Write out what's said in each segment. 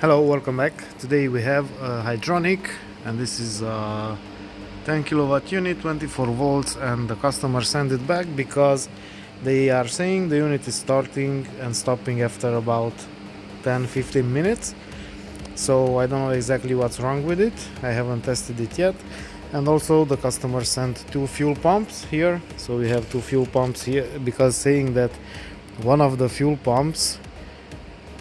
Hello, welcome back. Today we have a hydronic, and this is a 10 kilowatt unit, 24 volts, and the customer sent it back because they are saying the unit is starting and stopping after about 10-15 minutes. So I don't know exactly what's wrong with it. I haven't tested it yet. And also the customer sent two fuel pumps here. So we have two fuel pumps here because saying that one of the fuel pumps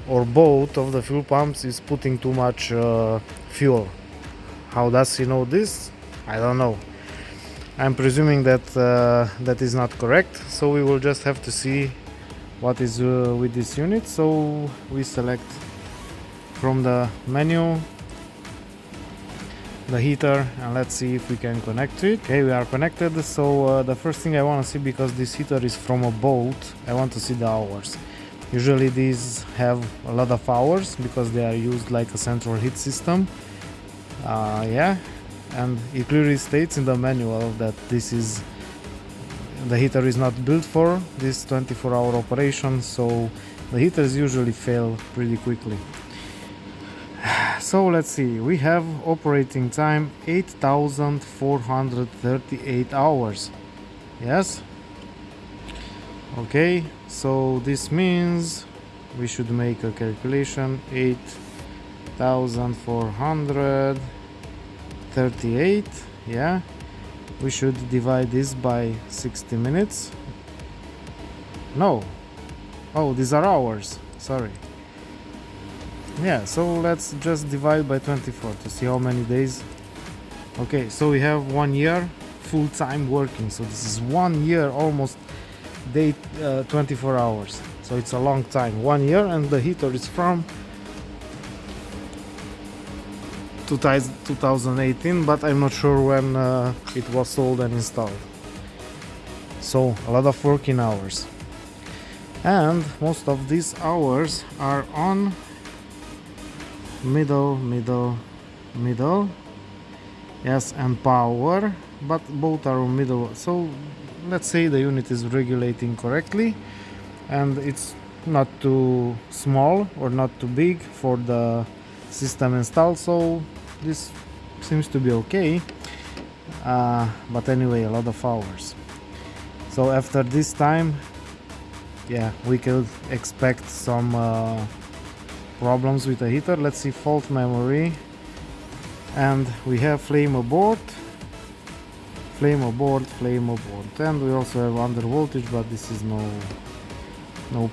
or both of the fuel pumps is putting too much fuel. How does he know this? I don't know. I'm presuming that that is not correct, so we will just have to see what is with this unit. So we select from the menu the heater and let's see if we can connect to it. Okay, we are connected. So the first thing I want to see, because this heater is from a boat, I want to see the hours. Usually these have a lot of hours because they are used like a central heat system. Yeah, and it clearly states in the manual that the heater is not built for this 24-hour operation, so the heaters usually fail pretty quickly. So let's see, we have operating time 8,438 hours. Yes. Okay, so this means we should make a calculation. 8,438, yeah, we should divide this by 60 minutes. No, oh, these are hours, sorry. Yeah, so let's just divide by 24 to see how many days. Okay, so we have 1 year full-time working, so this is 1 year almost day, 24 hours, so it's a long time, 1 year. And the heater is from 2018, but I'm not sure when it was sold and installed. So a lot of working hours, and most of these hours are on middle, yes, and power, but both are on middle. So let's say the unit is regulating correctly and it's not too small or not too big for the system installed, so this seems to be okay. But anyway, a lot of hours. So after this time, yeah, we could expect some problems with the heater. Let's see, fault memory, and we have flame abort, and we also have under voltage, but this is no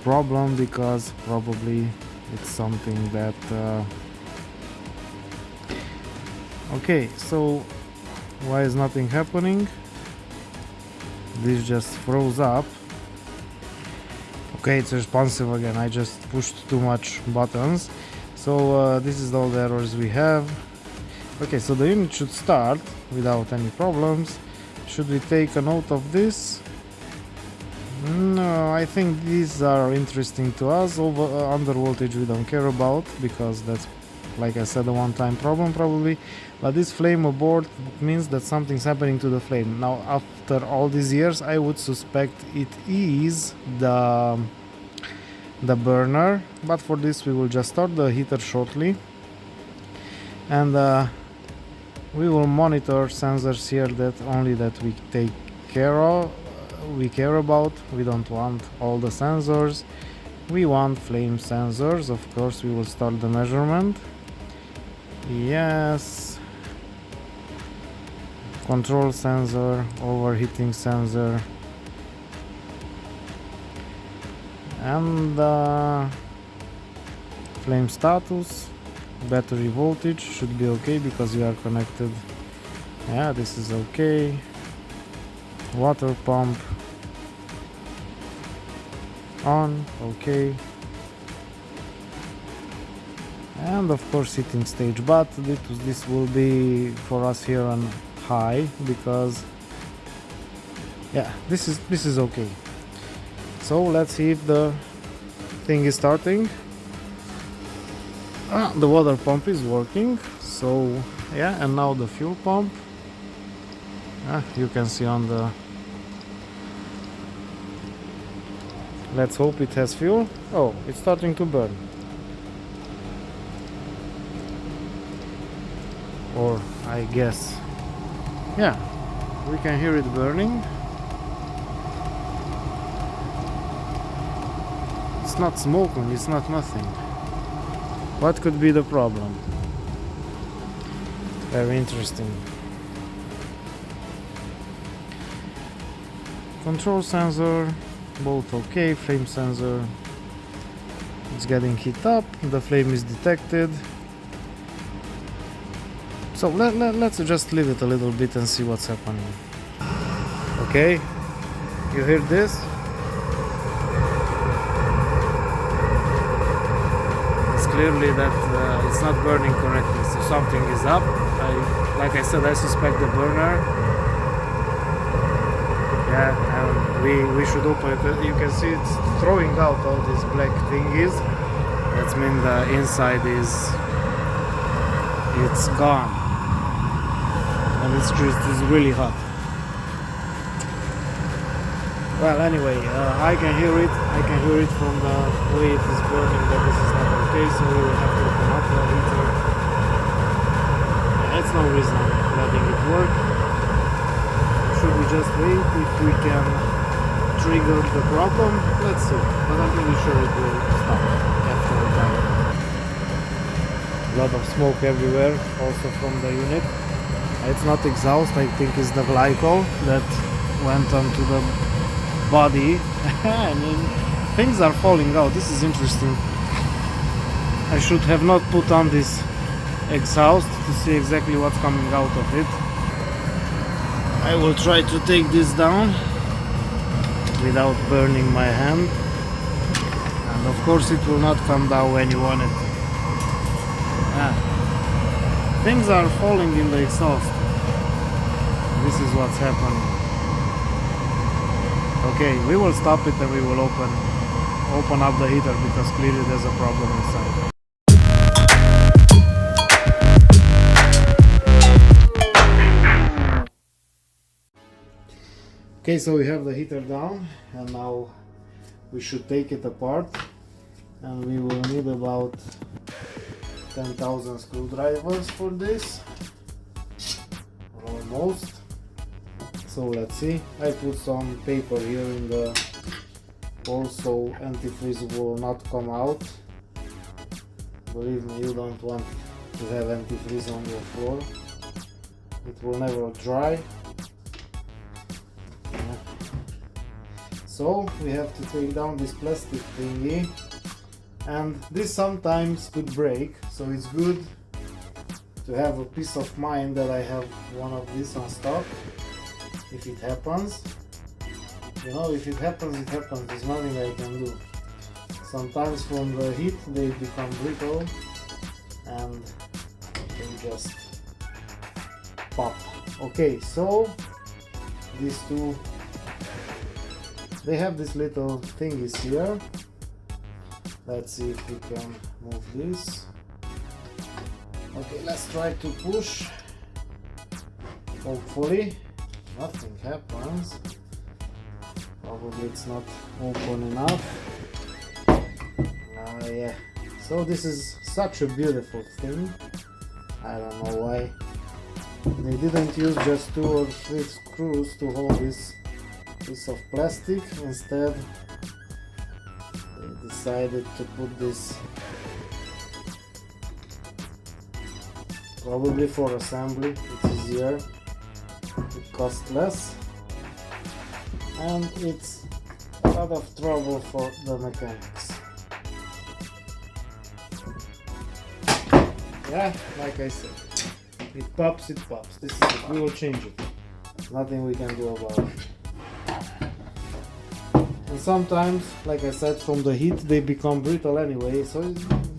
problem because probably it's something that okay, so why is nothing happening? This just froze up. Okay, it's responsive again. I just pushed too much buttons. So this is all the errors we have. Okay, so the unit should start without any problems. Should we take a note of this? No, I think these are interesting to us. Under voltage we don't care about because that's, like I said, a one-time problem probably. But this flame abort means that something's happening to the flame. Now after all these years, I would suspect it is the burner, but for this we will just start the heater shortly, and we will monitor sensors here that we care about. We don't want all the sensors, we want flame sensors. Of course, we will start the measurement. Yes, control sensor, overheating sensor, and flame status. Battery voltage should be okay because we are connected. Yeah, this is okay. Water pump on, okay. And of course heating stage, but this will be for us here on high because yeah, this is okay. So let's see if the thing is starting. The water pump is working, so yeah, and now the fuel pump. You can see on the, let's hope it has fuel. Oh, it's starting to burn. or I guess, yeah, we can hear it burning. It's not smoking, it's not nothing. What could be the problem? Very interesting. Control sensor, both okay. Flame sensor, it's getting heat up, the flame is detected. So let's just leave it a little bit and see what's happening. Okay, you hear this? It's clearly that it's not burning correctly, so something is up. Like I said, I suspect the burner. Yeah, and we should open it. You can see it's throwing out all these black thingies. That means the inside it's gone, and it's really hot. Well, anyway, I can hear it. I can hear it from the way it is burning that this is not okay. So we will have to open up the heater. That's no reason letting it work. Should we just wait if we can trigger the problem? Let's see, but I'm pretty sure it will stop after a time. A lot of smoke everywhere, also from the unit. It's not exhaust, I think it's the glycol that went onto the body. I mean, things are falling out. This is interesting. I should have not put on this exhaust to see exactly what's coming out of it. I will try to take this down without burning my hand, and of course it will not come down when you want it. Things are falling in the exhaust. This is what's happening. Okay, we will stop it and we will open up the heater because clearly there's a problem inside. Okay, so we have the heater down, and now we should take it apart, and we will need about 10,000 screwdrivers for this, almost. So let's see. I put some paper here in the hole so antifreeze will not come out. Believe me, you don't want to have antifreeze on your floor. It will never dry. So we have to take down this plastic thingy, and this sometimes could break, so it's good to have a peace of mind that I have one of these on stock if it happens. You know, if it happens, it happens. There's nothing I can do. Sometimes from the heat they become brittle and they just pop. Okay, so these two, they have this little thingies here. Let's see if we can move this. Okay, let's try to push. Hopefully nothing happens. Probably it's not open enough. Yeah. So this is such a beautiful thing. I don't know why they didn't use just 2 or 3 screws to hold this piece of plastic. Instead they decided to put this, probably for assembly. It's easier, it costs less, and it's a lot of trouble for the mechanics. Yeah, like I said, it pops, it pops. This is it. We will change it. Nothing we can do about it. And sometimes, like I said, from the heat they become brittle anyway, so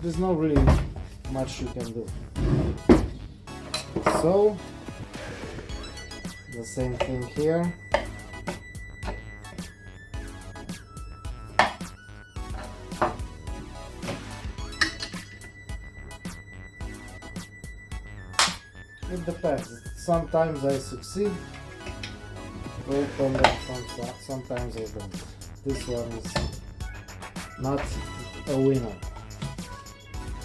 there's not really much you can do. So, the same thing here. It depends. Sometimes I succeed to open them, sometimes I don't. This one is not a winner.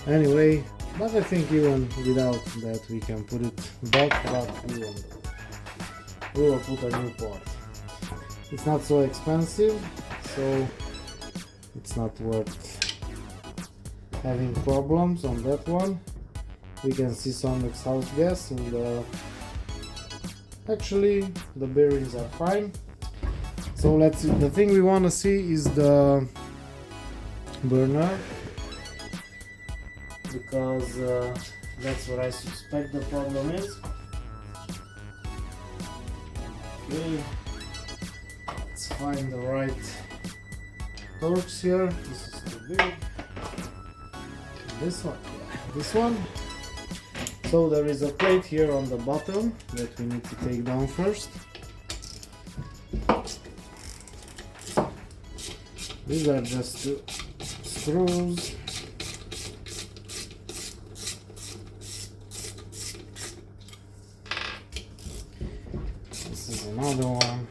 Anyway, But I think even without that we can put it back, but we will put a new part. It's not so expensive, so it's not worth having problems on that one. We can see some exhaust gas in the... Actually, the bearings are fine. So let's see. The thing we want to see is the burner, because that's what I suspect the problem is. Okay, let's find the right torques here. This is too big. This one, yeah, this one. So there is a plate here on the bottom that we need to take down first. These are just two screws. This is another one.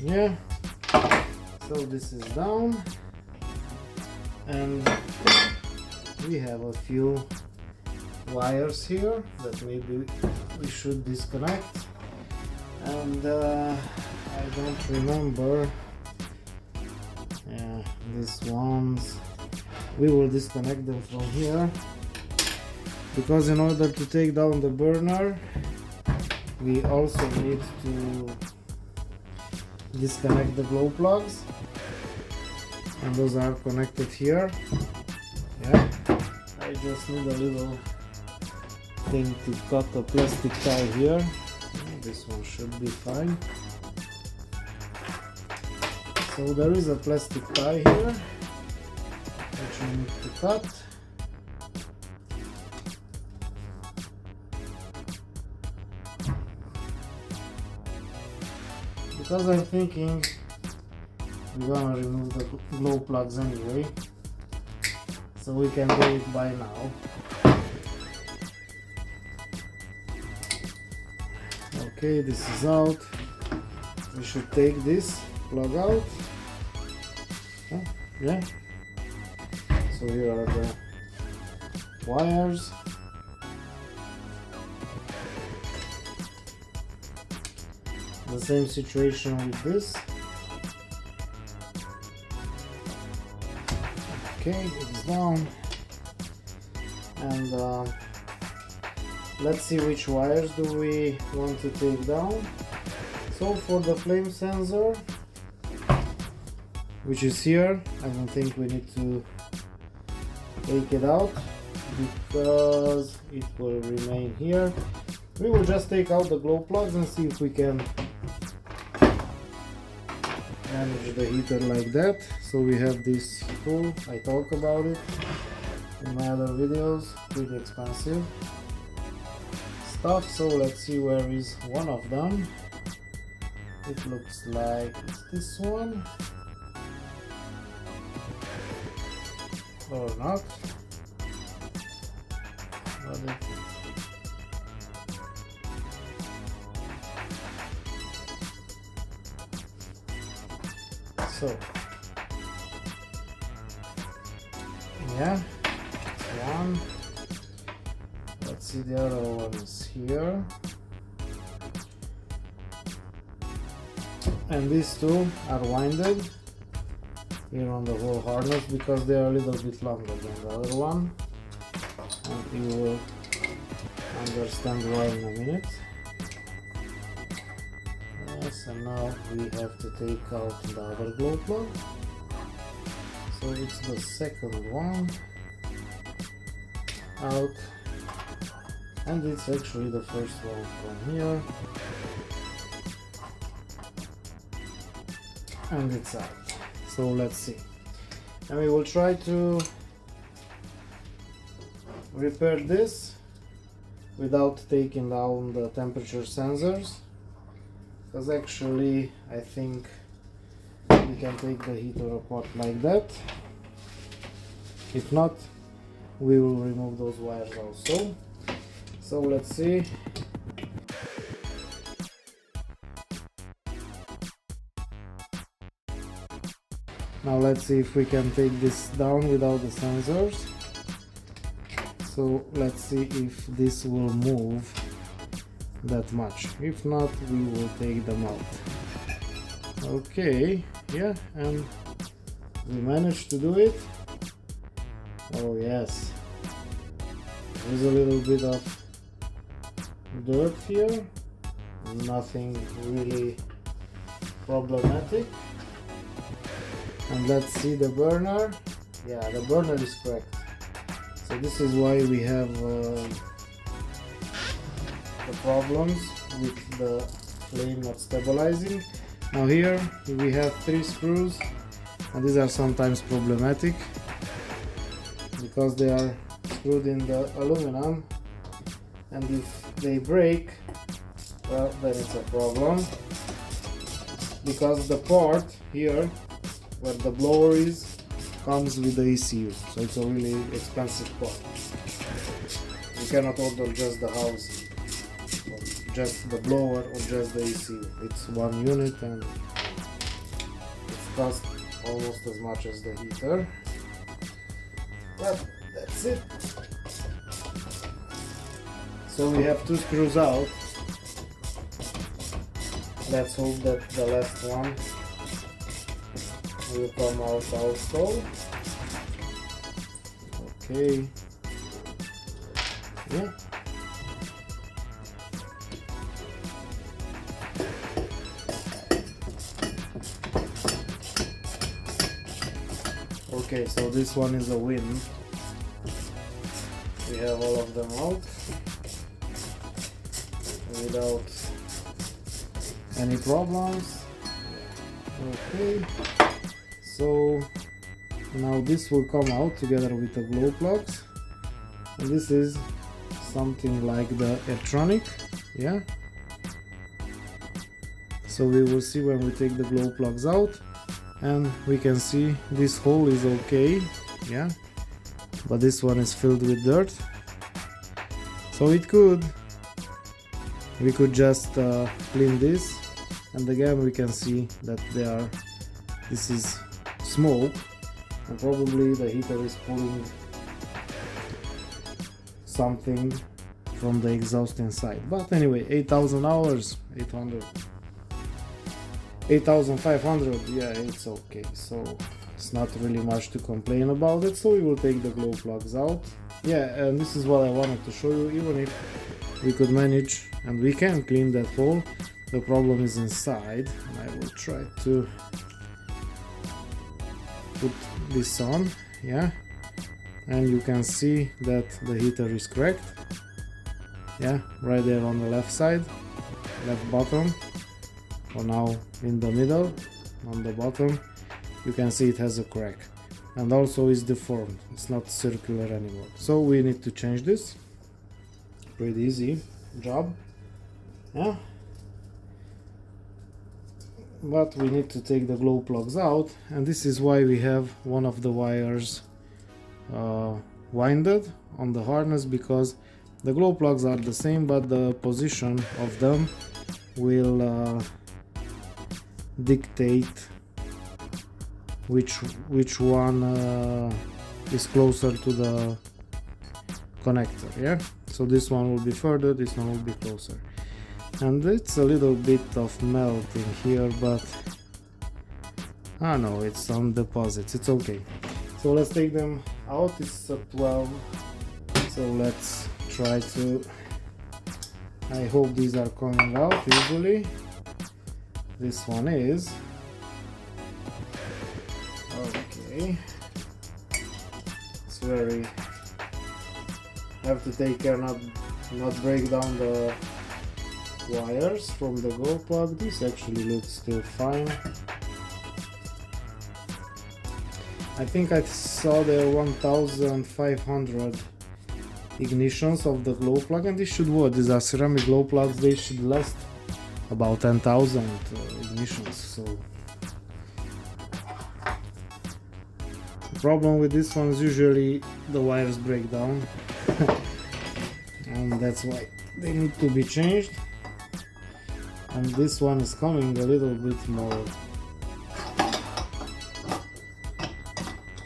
Yeah, so this is down, and we have a few wires here that maybe we should disconnect, and I don't remember, yeah, these ones, we will disconnect them from here, because in order to take down the burner we also need to disconnect the glow plugs, and those are connected here. Yeah, I just need a little thing to cut a plastic tie here. This one should be fine. So there is a plastic tie here which we need to cut. Because I'm thinking we're gonna remove the glow plugs anyway, so we can do it by now. Okay, this is out. We should take this plug out. Oh, yeah. So here are the wires. The same situation with this. Okay, it's down, and let's see which wires do we want to take down. So for the flame sensor, which is here, I don't think we need to take it out because it will remain here. We will just take out the glow plugs and see if we can manage the heater like that. So we have this tool, I talk about it in my other videos, pretty expensive stuff. So let's see where is one of them. It looks like it's this one, or not, but so yeah, one. Let's see, the other one is here, and these two are winded here on the whole harness because they are a little bit longer than the other one, and you will understand why in a minute. Yes, and now we have to take out the other glow plug. So it's the second one out, and it's actually the first one from here, and it's out. So let's see, and we will try to repair this without taking down the temperature sensors, because actually I think we can take the heater apart like that. If not, we will remove those wires also. So let's see. Now let's see if we can take this down without the sensors. So let's see if this will move that much. If not, we will take them out. Okay, yeah, and we managed to do it. Oh yes, there's a little bit of dirt here, nothing really problematic. And let's see the burner. Yeah, the burner is cracked. So this is why we have the problems with the flame not stabilizing. Now here we have 3 screws, and these are sometimes problematic because they are screwed in the aluminum, and if they break, well, then it's a problem, because the part here where the blower is comes with the ECU, so it's a really expensive part. You cannot order just the housing, or just the blower, or just the ECU. It's one unit and it costs almost as much as the heater. But that's it. So we have 2 screws out. Let's hope that the last one will come out also. Okay. Yeah. Okay, so this one is a win. We have all of them out without any problems. Okay, so now this will come out together with the glow plugs, and this is something like the electronic. Yeah, so we will see when we take the glow plugs out, and we can see this hole is okay. Yeah, but this one is filled with dirt, so we could just clean this, and again we can see that this is smoke, and probably the heater is pulling something from the exhaust inside. But anyway, 8,000 hours, 8,500, yeah, it's okay, so it's not really much to complain about it. So we will take the glow plugs out. Yeah, and this is what I wanted to show you. Even if we could manage, and we can clean that hole, the problem is inside, and I will try to put this on. Yeah, and you can see that the heater is cracked. Yeah, right there on the left side, left bottom, or now in the middle on the bottom, you can see it has a crack, and also is deformed, it's not circular anymore. So we need to change this. Pretty easy job. Yeah, but we need to take the glow plugs out, and this is why we have one of the wires winded on the harness, because the glow plugs are the same, but the position of them will dictate which one is closer to the connector. Yeah, so this one will be further, this one will be closer, and it's a little bit of melting here, but I know it's some deposits, it's okay. So let's take them out. It's a 12, so let's try to, I hope these are coming out easily. This one is okay. It's very, have to take care not break down the wires from the glow plug. This actually looks still fine. I think I saw there 1,500 ignitions of the glow plug, and this should work. These are ceramic glow plugs, they should last about 10,000 ignitions. So the problem with this one is usually the wires break down and that's why they need to be changed. And this one is coming a little bit more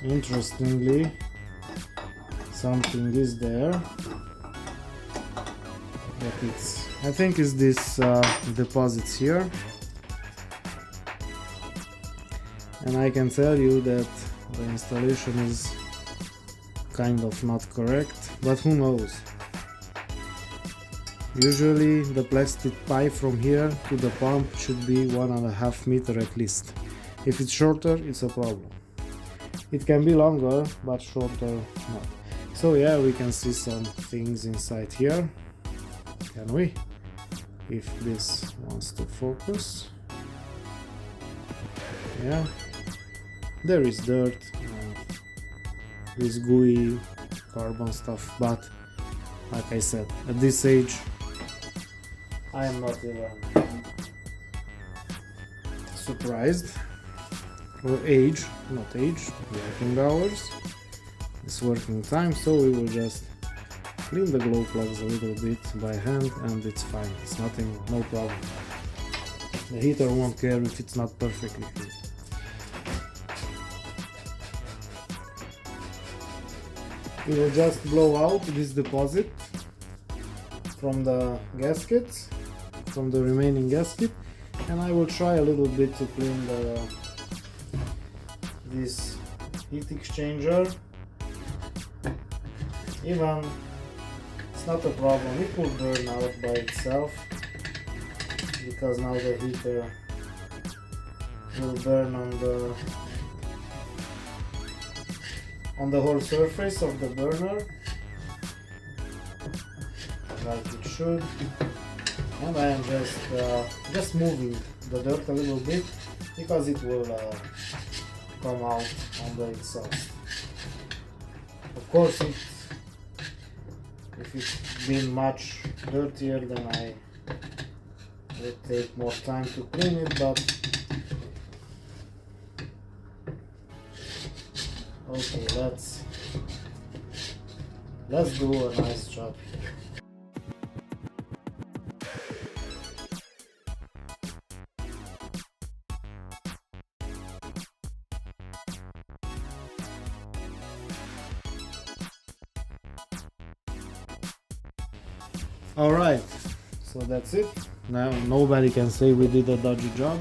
Interestingly, something is there, but I think it's this deposits here, and I can tell you that the installation is kind of not correct, but who knows. Usually the plastic pipe from here to the pump should be 1.5 meters at least. If it's shorter, it's a problem. It can be longer, but shorter not. So yeah, we can see some things inside here. Can we? If this wants to focus. Yeah. There is dirt, this gooey carbon stuff, but like I said, at this age I am not even surprised. Or age, not age, working hours, it's working time, so we will just clean the glow plugs a little bit by hand and it's fine, it's nothing, no problem. The heater won't care if it's not perfectly clean. We will just blow out this deposit from the gasket, from the remaining gasket, and I will try a little bit to clean this heat exchanger. Even it's not a problem, it will burn out by itself, because now the heater will burn on the whole surface of the burner, like it should. And I am just moving the dirt a little bit, because it will come out on the exhaust. Of course, if it's been much dirtier, then I will take more time to clean it, but okay, let's do a nice job here. Alright, so that's it. Now nobody can say we did a dodgy job.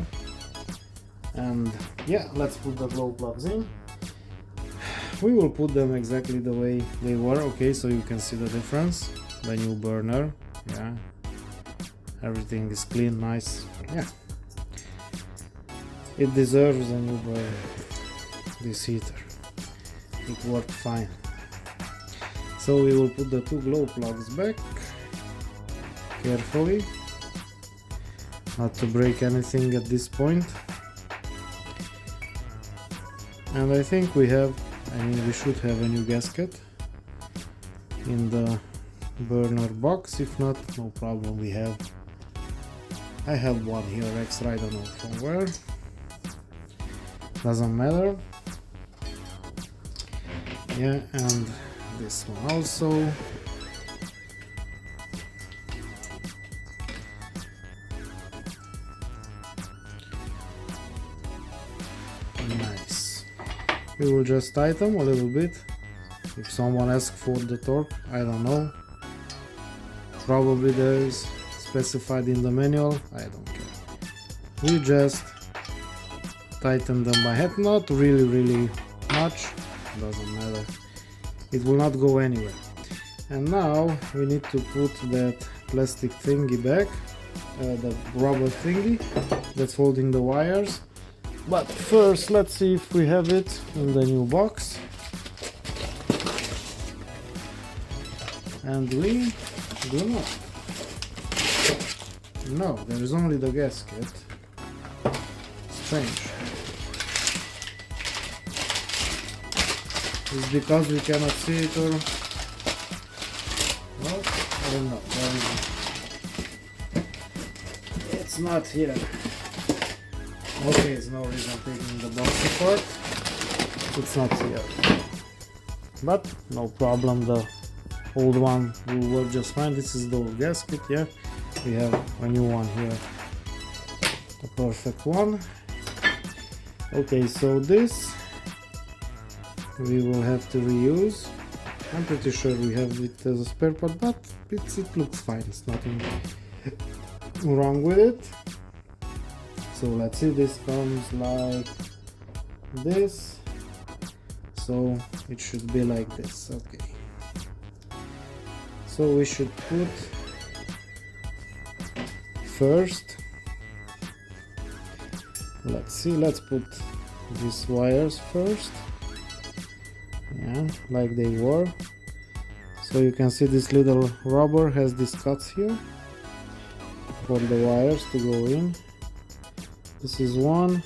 And yeah, let's put the glow plugs in. We will put them exactly the way they were, okay, so you can see the difference. The new burner, yeah, everything is clean, nice, yeah. It deserves a new burner, this heater. It worked fine. So we will put the two glow plugs back, carefully, not to break anything at this point. And I think we should have a new gasket in the burner box. If not, no problem, I have one here extra, I don't know from where, doesn't matter. Yeah, and this one also. Nice. We will just tighten a little bit. If someone asks for the torque, I don't know. Probably there is specified in the manual, I don't care. We just tighten them by hand, not really much, doesn't matter. It will not go anywhere. And now we need to put that plastic thingy back, the rubber thingy that's holding the wires. But first, let's see if we have it in the new box. And we do not. No, there is only the gasket. Strange. It's because we cannot see it, or no? I don't know. It's not here. Okay, there's no reason taking the box apart. It's not here. But no problem, the old one will work just fine. This is the old gasket, yeah. We have a new one here. The perfect one. Okay, so this we will have to reuse. I'm pretty sure we have it as a spare part, but it looks fine, it's nothing wrong with it. So let's see, this comes like this, so it should be like this. Okay, so we should put first, let's put these wires first, yeah, like they were. So you can see this little rubber has these cuts here for the wires to go in. This is one,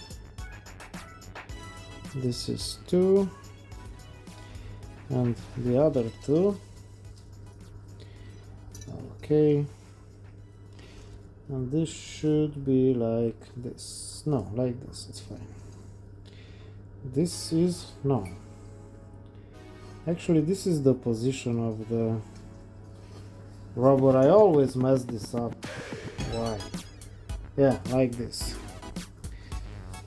this is two, and the other two. Okay, and this should be like this. No, like this, it's fine. This is, no, actually this is the position of the rubber. I always mess this up. Why? Yeah, like this.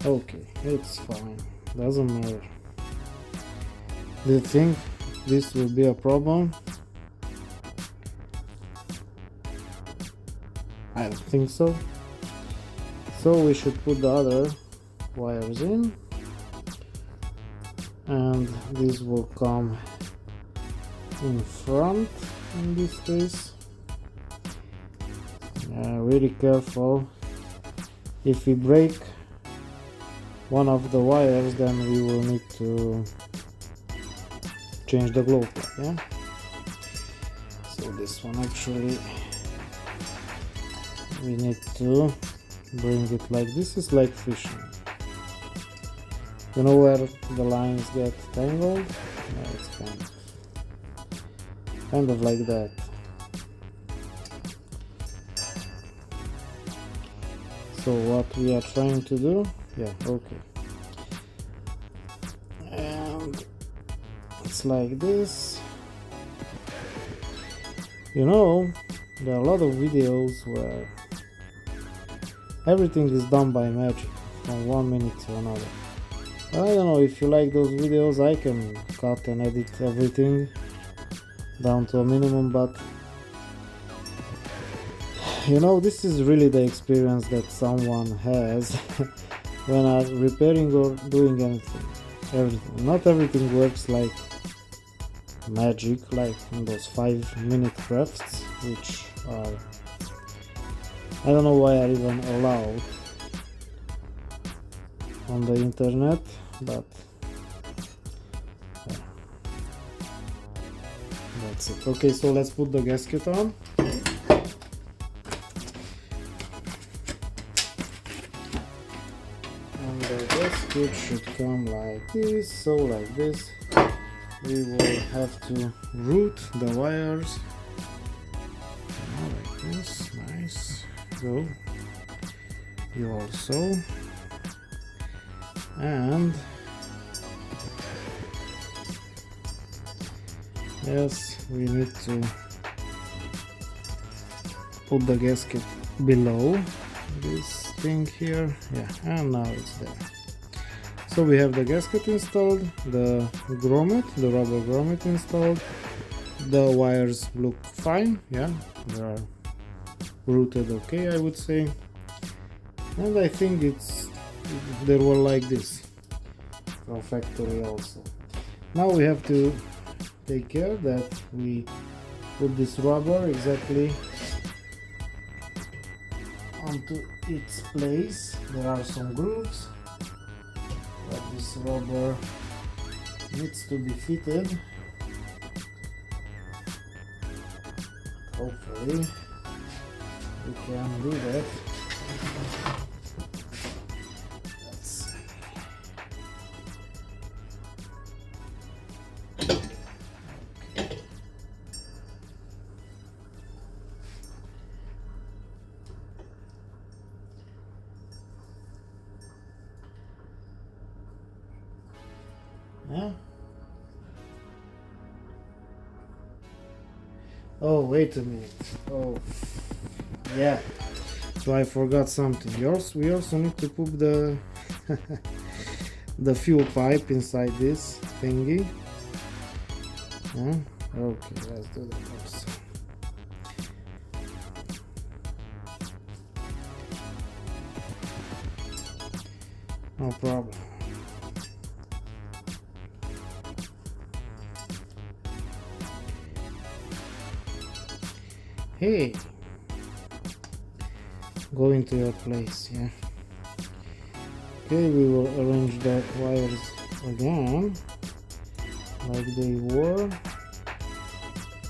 Okay, it's fine, doesn't matter. Do you think this will be a problem? I don't think so. So we should put the other wires in, and this will come in front in this case. Really careful. If we break one of the wires, then we will need to change the glow plug, yeah? So this one, actually we need to bring it like this. Is like fishing, you know, where the lines get tangled. Yeah, it's kind of like that. So what we are trying to do, yeah, okay, and it's like this. You know, there are a lot of videos where everything is done by magic from 1 minute to another. I don't know if you like those videos. I can cut and edit everything down to a minimum, but you know, this is really the experience that someone has when are repairing or doing anything. Everything, not everything works like magic, like in those 5-minute crafts, which are, I don't know why are even allowed on the internet, but yeah, that's it. Okay, so let's put the gasket on. And the gasket should come like this. So like this, we will have to route the wires. Like this, nice. Go. You also. And yes, we need to put the gasket below this thing here. Yeah, and now it's there. So we have the gasket installed, the grommet, the rubber grommet installed. The wires look fine, yeah, they are routed okay, I would say. And I think they were like this from factory also. Now we have to take care that we put this rubber exactly onto its place. There are some grooves, but this rubber needs to be fitted. Hopefully we can do that. Let's see. Yeah. Oh, wait a minute. Oh, yeah. So I forgot something. We also need to put the the fuel pipe inside this thingy. Yeah. Okay, let's do that also. No problem. Hey, go into your place, yeah. Okay, we will arrange the wires again, like they were.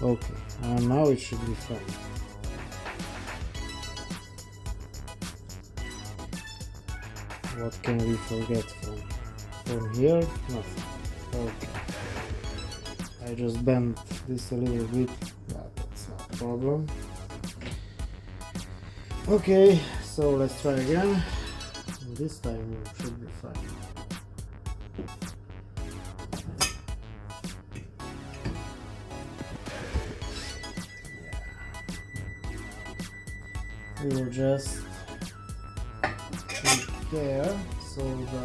Okay, and now it should be fine. What can we forget from here? Nothing. Okay. I just bent this a little bit, but that's not a problem. Okay, so let's try again. This time it should be fine. We will just take care so the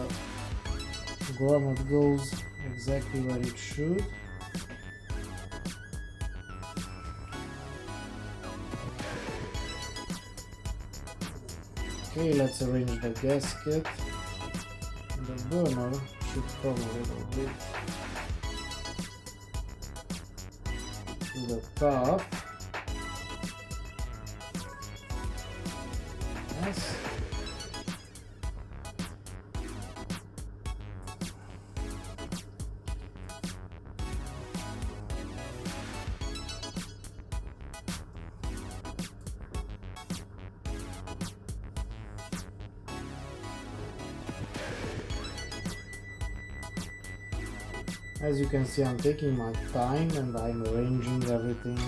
grommet goes exactly where it should. Okay, let's arrange the gasket. The burner should come a little bit to the top. Yes. As you can see, I'm taking my time and I'm arranging everything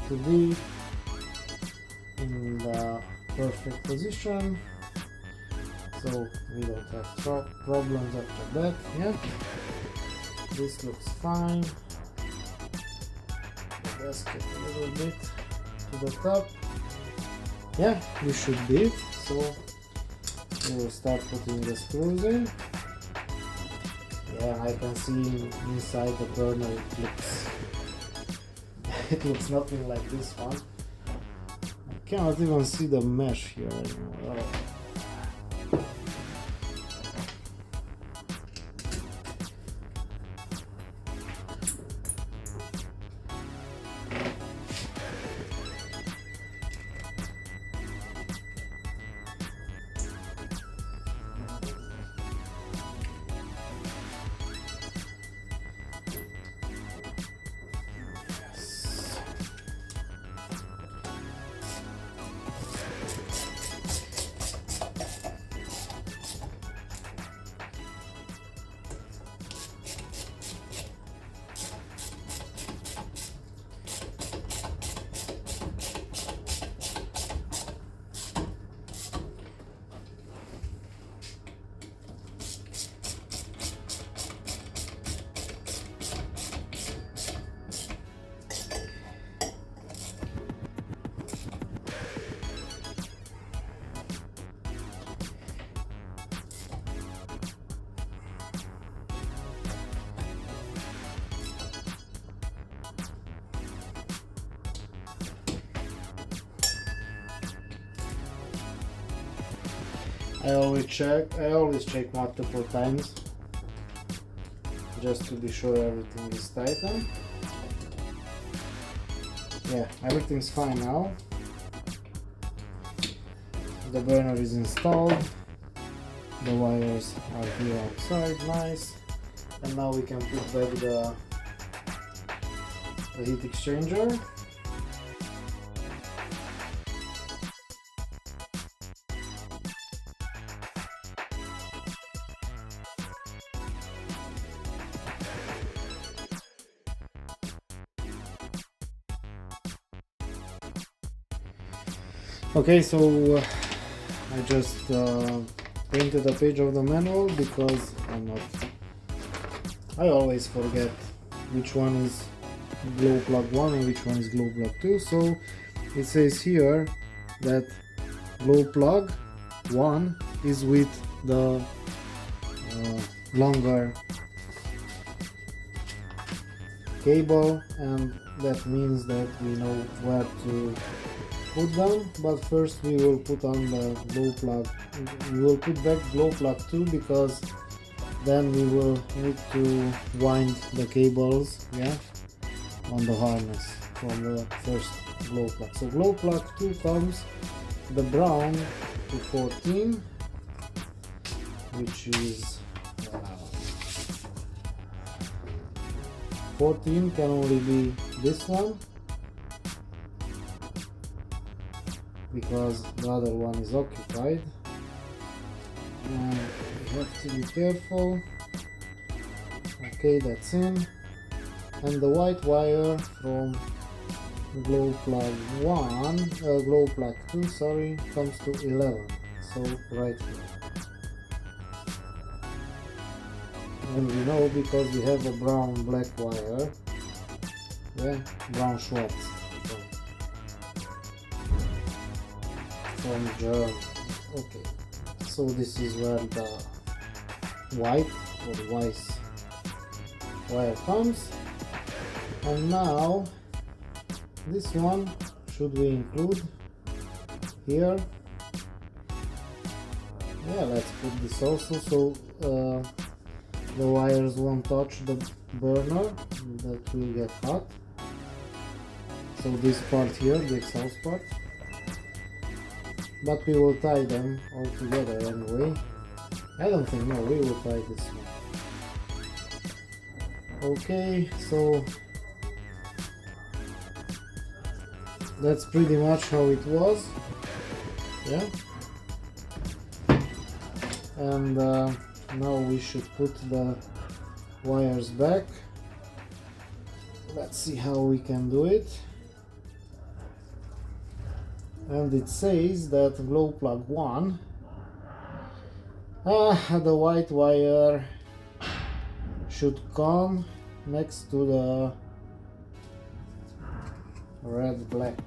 to be in the perfect position, so we don't have problems after that. Yeah, this looks fine. The gasket a little bit to the top. Yeah, this should be it. So we will start putting the screws in. Yeah, I can see inside the burner it looks nothing like this one. I cannot even see the mesh here anymore. Oh. I always check multiple times just to be sure everything is tightened. Yeah, everything's fine now. The burner is installed. The wires are here outside, nice. And now we can put back the heat exchanger. Okay, so I just printed a page of the manual because I always forget which one is glow plug 1 and which one is glow plug 2. So it says here that glow plug 1 is with the longer cable, and that means that we know where to put them. But first we will put on the glow plug. We will put back glow plug 2 because then we will need to wind the cables, yeah, on the harness from the first glow plug. So glow plug 2 comes the brown to 14, which is 14 can only be this one because the other one is occupied, and we have to be careful. Okay, that's in. And the white wire from glow plug 1, glow plug 2, sorry, comes to 11, so right here. And we know because we have a brown black wire, yeah, brown Schwarz from Germany. Okay, so this is where the white or Weiss wire comes. And now this one should we include here? Yeah, let's put this also, so the wires won't touch the burner that will get hot. So this part here, the exhaust part, but we will tie them all together anyway. I don't think, no, we will tie this one. Okay, so that's pretty much how it was, yeah. And now we should put the wires back. Let's see how we can do it. And it says that glow plug 1, the white wire should come next to the red black.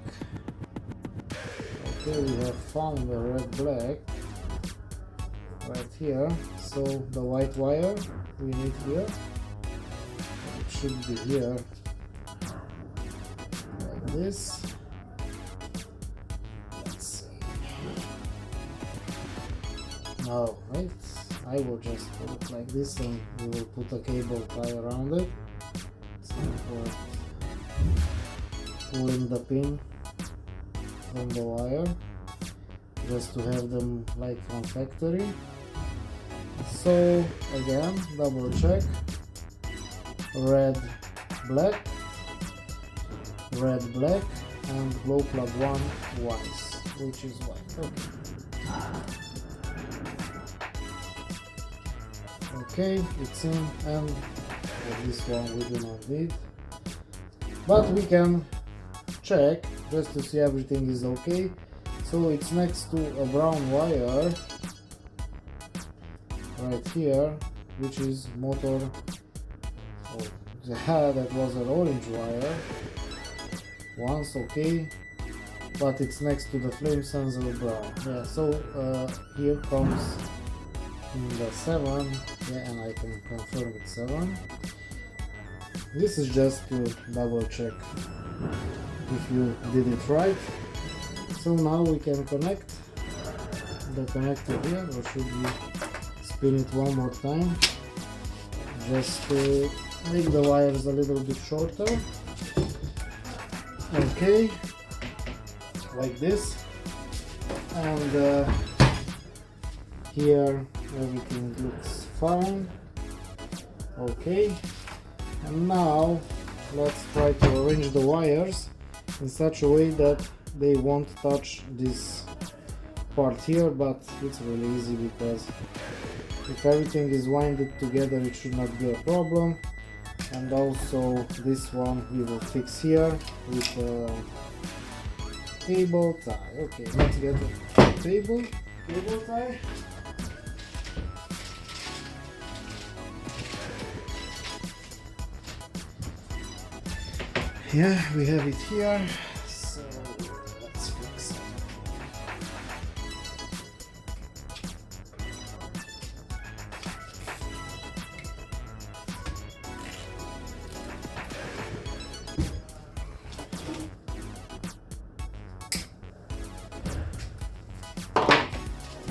Okay, we have found the red black right here, so the white wire we need here, it should be here like this. Let's see. No, right, I will just put it like this and we will put a cable tie around it. So for pulling the pin from the wire, just to have them like from factory. So again, double check, red black, and glow plug 1 Weiss, which is white. Okay, it's in, and for this one we do not need, but we can check just to see everything is okay. So it's next to a brown wire right here, which is motor. Oh, that was an orange wire once, okay, but it's next to the flame sensor brown. Yeah, so here comes the 7, yeah, and I can confirm it's 7. This is just to double check if you did it right. So now we can connect the connector here, or should we spin it one more time just to make the wires a little bit shorter. Okay, like this, and here everything looks fine. Okay, and now let's try to arrange the wires in such a way that they won't touch this part here, but it's really easy because if everything is winded together it should not be a problem. And also this one we will fix here with a cable tie. Okay, let's get a cable tie. Yeah, we have it here, so let's fix it.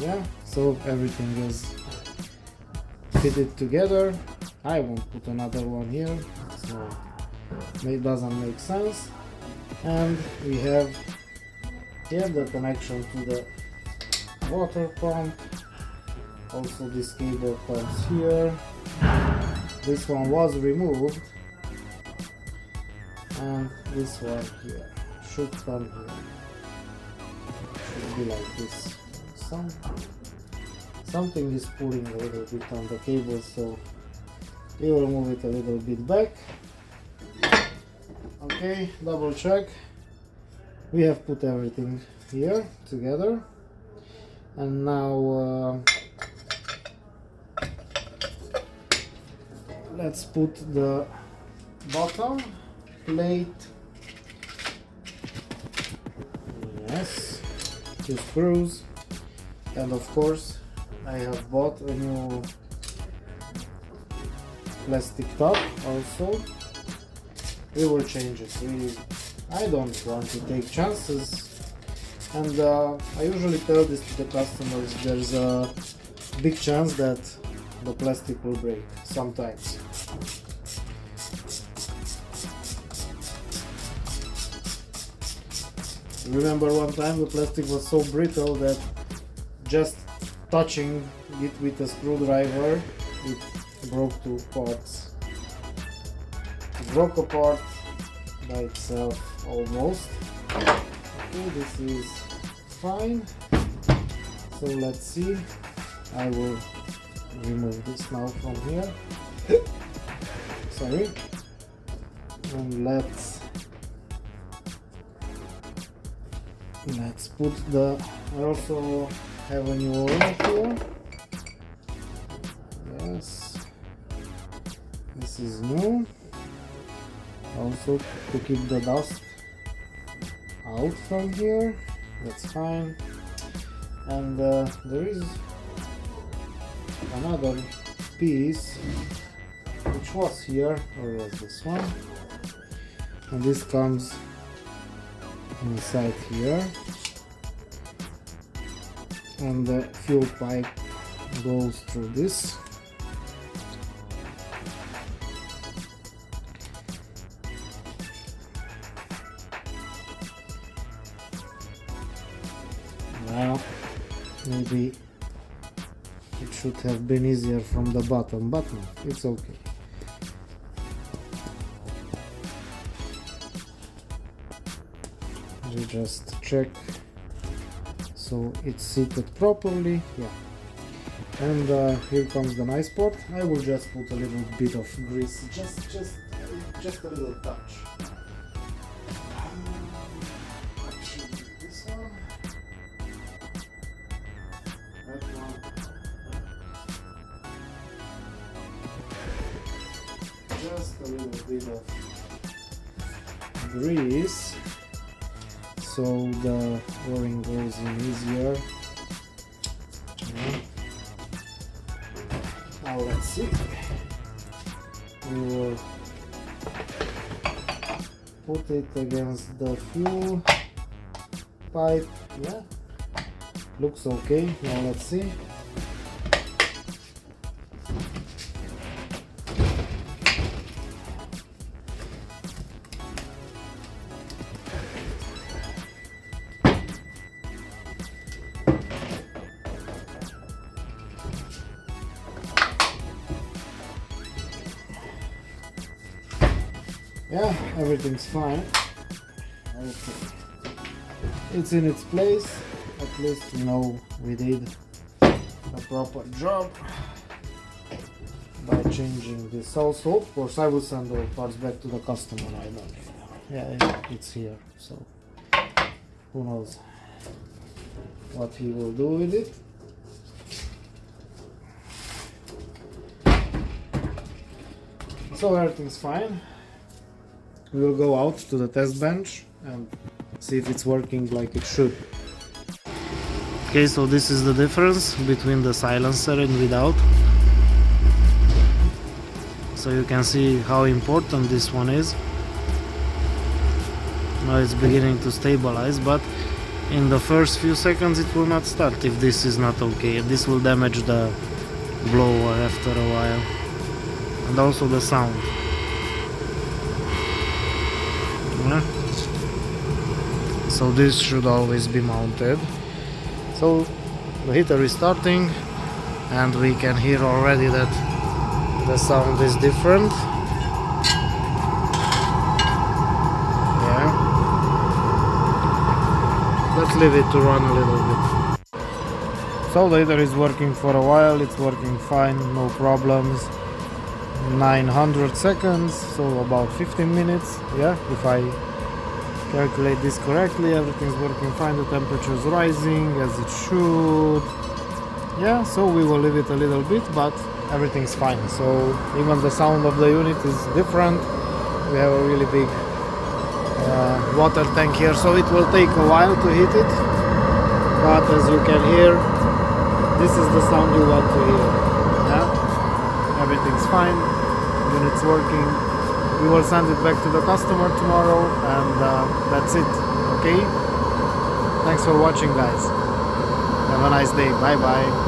Yeah, so everything is fitted together. I won't put another one here, so it doesn't make sense. And we have here the connection to the water pump. Also this cable comes here. This one was removed, and this one here should come here. Should be like this. Something is pulling a little bit on the cable, so we will move it a little bit back. Okay, double check. We have put everything here together, and now let's put the bottom plate. Yes, 2 screws, and of course I have bought a new plastic top also. We will change it. I don't want to take chances, and I usually tell this to the customers, there's a big chance that the plastic will break sometimes. Remember one time the plastic was so brittle that just touching it with a screwdriver, it broke to parts. It broke apart by itself almost. Okay, this is fine. So let's see. I will remove this now from here. Sorry. And let's put the, I also have a new oil here. Yes, this is new. Also to keep the dust out from here. That's fine. And there is another piece which was here. Or was this one? And this comes inside here, and the fuel pipe goes through this. Well, maybe it should have been easier from the bottom, but no, it's okay. We just check so it's seated properly. Yeah, and here comes the nice part. I will just put a little bit of grease, just a little touch. This one, that one, just a little bit of grease, so the pouring goes in easier. Now let's see. We will put it against the fuel pipe. Yeah, looks okay. Now let's see. Yeah, everything's fine. Okay. It's in its place. At least we know we did a proper job by changing this also. Of course, I will send all parts back to the customer. I don't need them. Yeah, it's here. So who knows what he will do with it. So everything's fine. We will go out to the test bench and see if it's working like it should. Okay, so this is the difference between the silencer and without. So you can see how important this one is. Now it's beginning to stabilize, but in the first few seconds it will not start if this is not okay. This will damage the blower after a while, and also the sound. Yeah. So this should always be mounted. So the heater is starting, and we can hear already that the sound is different. Yeah. Let's leave it to run a little bit. So the heater is working for a while, it's working fine, no problems. 900 seconds, so about 15 minutes. Yeah, if I calculate this correctly, everything's working fine, the temperature is rising as it should. Yeah, so we will leave it a little bit, but everything's fine. So even the sound of the unit is different. We have a really big water tank here, so it will take a while to heat it, but as you can hear, this is the sound you want to hear. Yeah, everything's fine, unit's working. We will send it back to the customer tomorrow, and that's it. Okay, thanks for watching, guys. Have a nice day. Bye bye.